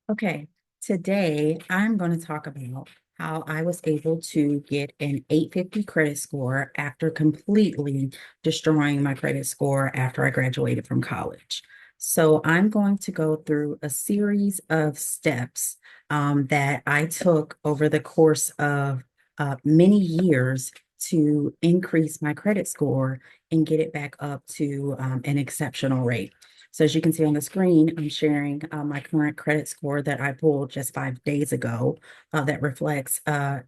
Okay, today I'm going to talk about how I was able to get an 850 credit score after completely destroying my credit score after I graduated from college. So I'm going to go through a series of steps that I took over the course of many years to increase my credit score and get it back up to an exceptional rate. So as you can see on the screen, I'm sharing my current credit score that I pulled just 5 days ago that reflects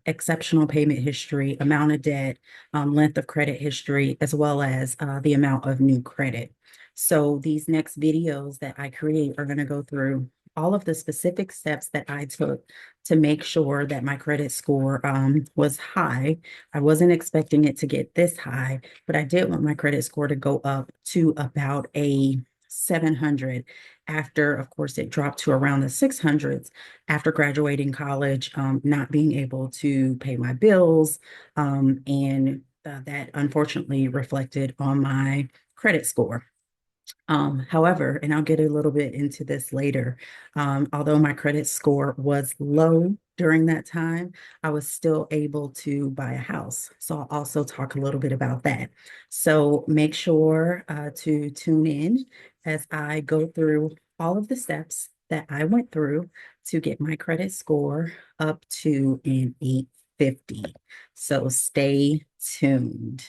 exceptional payment history, amount of debt, length of credit history, as well as the amount of new credit. So these next videos that I create are going to go through all of the specific steps that I took to make sure that my credit score was high. I wasn't expecting it to get this high, but I did want my credit score to go up to about a 700 after, of course, it dropped to around the 600s after graduating college, not being able to pay my bills. And that unfortunately reflected on my credit score. However, and I'll get a little bit into this later, although my credit score was low during that time, I was still able to buy a house. So I'll also talk a little bit about that. So make sure to tune in as I go through all of the steps that I went through to get my credit score up to an 850. So stay tuned.